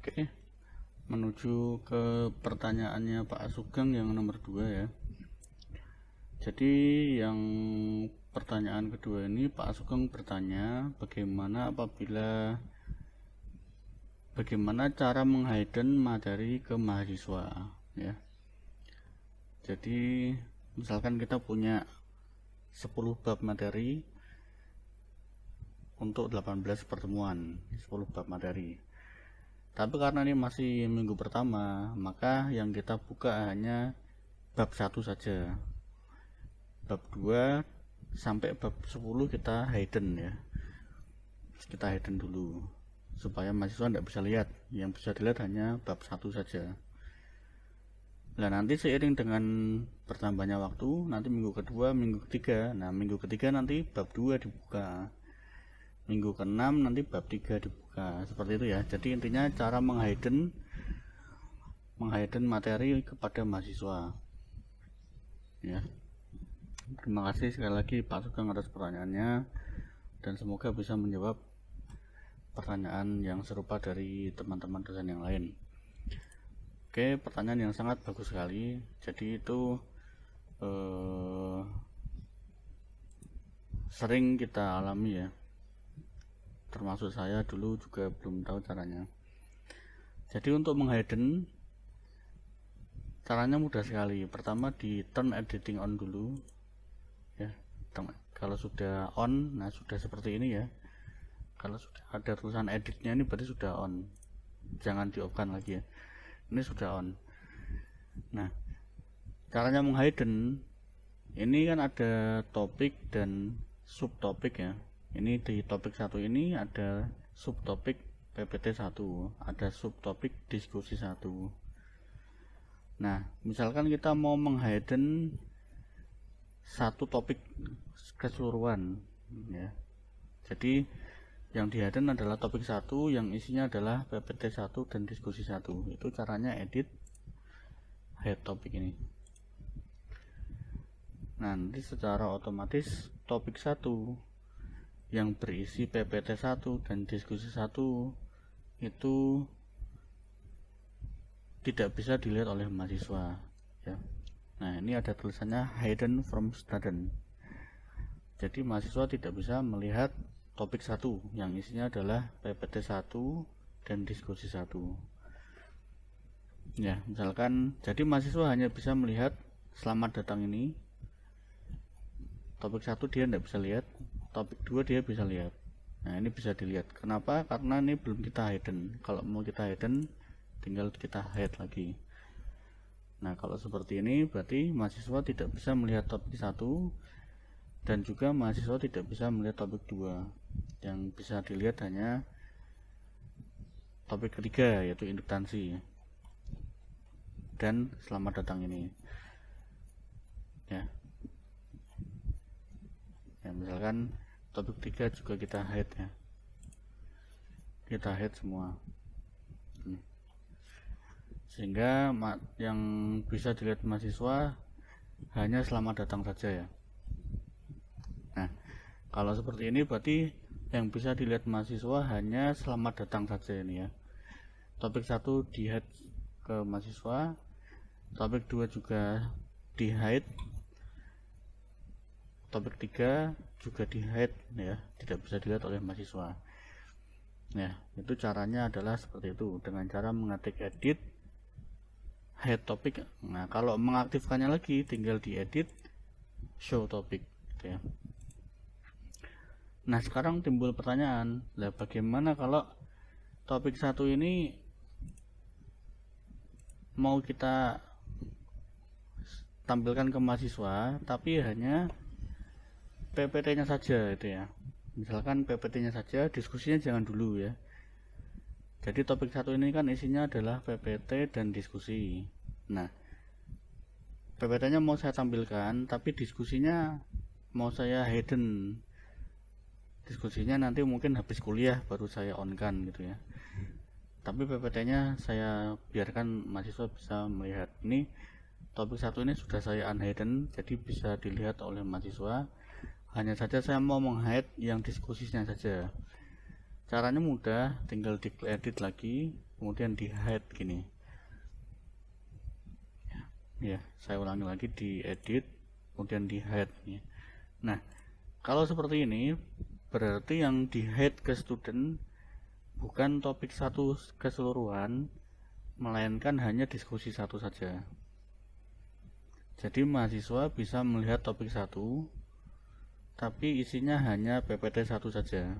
Oke, menuju ke pertanyaannya Pak Sugeng yang nomor 2 ya. Jadi yang pertanyaan kedua ini Pak Sugeng bertanya bagaimana cara menghidden materi ke mahasiswa ya. Jadi misalkan kita punya 10 bab materi untuk 18 pertemuan, 10 bab materi. Tapi karena ini masih minggu pertama, maka yang kita buka hanya bab 1 saja. Bab 2 sampai bab 10 kita hidden ya. Kita hidden dulu supaya mahasiswa tidak bisa lihat. Yang bisa dilihat hanya bab 1 saja. Nah, nanti seiring dengan bertambahnya waktu, nanti minggu kedua, minggu ketiga. Nah, minggu ketiga nanti bab 2 dibuka. Minggu ke-6 nanti bab 3 dibuka. Seperti itu ya. Jadi intinya cara menghidden materi kepada mahasiswa. Ya. Terima kasih sekali lagi Pak Sugeng atas pertanyaannya, dan semoga bisa menjawab pertanyaan yang serupa dari teman-teman dosen yang lain. Oke, pertanyaan yang sangat bagus sekali. Jadi itu sering kita alami ya, termasuk saya dulu juga belum tahu caranya. Jadi untuk menghidden caranya mudah sekali. Pertama di turn editing on dulu ya. Kalau sudah on, nah sudah seperti ini ya. Kalau sudah ada tulisan editnya ini berarti sudah on. Jangan di off kan lagi ya. Ini sudah on. Nah, caranya menghidden ini kan ada topik dan subtopik ya. Ini di topik 1 ini ada subtopik PPT 1, ada subtopik diskusi 1. Nah, misalkan kita mau menghidden satu topik keseluruhan ya. Jadi yang di hidden adalah topik 1 yang isinya adalah PPT 1 dan diskusi 1. Itu caranya edit head topik ini. Nanti secara otomatis topik 1 yang berisi PPT 1 dan diskusi 1 itu tidak bisa dilihat oleh mahasiswa ya. Nah, ini ada tulisannya hidden from student. Jadi mahasiswa tidak bisa melihat topik 1 yang isinya adalah PPT 1 dan diskusi 1. Ya, misalkan jadi mahasiswa hanya bisa melihat selamat datang ini. Topik 1 dia tidak bisa lihat, topik 2 dia bisa lihat. Nah, ini bisa dilihat. Kenapa? Karena ini belum kita hidden. Kalau mau kita hidden tinggal kita hide lagi. Nah, kalau seperti ini berarti mahasiswa tidak bisa melihat topik 1 dan juga mahasiswa tidak bisa melihat topik 2. Yang bisa dilihat hanya topik ketiga, yaitu induktansi dan selamat datang ini ya. Ya, misalkan topik 3 juga kita hide ya. Kita hide semua. Sehingga yang bisa dilihat mahasiswa hanya selamat datang saja ya. Nah, kalau seperti ini berarti yang bisa dilihat mahasiswa hanya selamat datang saja ini ya. Topik 1 di hide ke mahasiswa, topik 2 juga di hide, topik 3 juga di hide ya, tidak bisa dilihat oleh mahasiswa. Ya, itu caranya adalah seperti itu, dengan cara mengetik edit hide topik. Nah, kalau mengaktifkannya lagi tinggal di edit show topik gitu ya. Nah, sekarang timbul pertanyaan, lah bagaimana kalau topik 1 ini mau kita tampilkan ke mahasiswa tapi hanya PPT-nya saja itu ya. Misalkan PPT-nya saja, diskusinya jangan dulu ya. Jadi topik 1 ini kan isinya adalah PPT dan diskusi. Nah, PPT-nya mau saya tampilkan tapi diskusinya mau saya hidden. Diskusinya nanti mungkin habis kuliah baru saya on kan gitu ya. Tapi PPT-nya saya biarkan mahasiswa bisa melihat. Ini topik 1 ini sudah saya unhidden, jadi bisa dilihat oleh mahasiswa. Hanya saja saya mau menghide yang diskusinya saja. Caranya mudah, tinggal di edit lagi, kemudian di hide gini. Ya, saya ulangi lagi, di edit, kemudian di hide. Nah, kalau seperti ini, berarti yang di hide ke student bukan topik satu keseluruhan, melainkan hanya diskusi satu saja. Jadi mahasiswa bisa melihat topik satu, tapi isinya hanya PPT satu saja.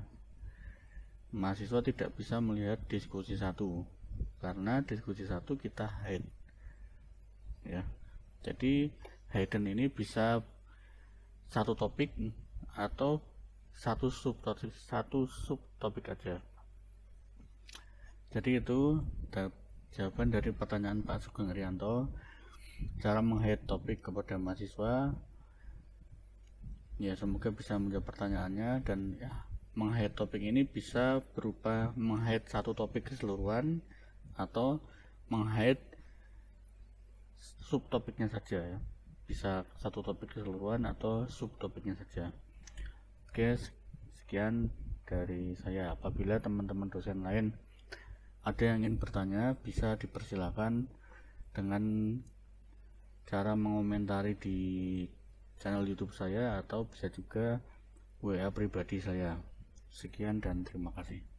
Mahasiswa tidak bisa melihat diskusi satu, karena diskusi satu kita hide. Ya, jadi hidden ini bisa satu topik atau satu subtopik aja. Jadi itu jawaban dari pertanyaan Pak Sugeng Rianto, cara menghide topik kepada mahasiswa. Ya, semoga bisa menjawab pertanyaannya. Dan ya, menghide topik ini bisa berupa menghide satu topik keseluruhan atau menghide subtopiknya saja ya. Bisa satu topik keseluruhan atau subtopiknya saja. Oke, sekian dari saya. Apabila teman-teman dosen lain ada yang ingin bertanya, bisa dipersilakan dengan cara mengomentari di channel YouTube saya, atau bisa juga WA pribadi saya. Sekian dan terima kasih.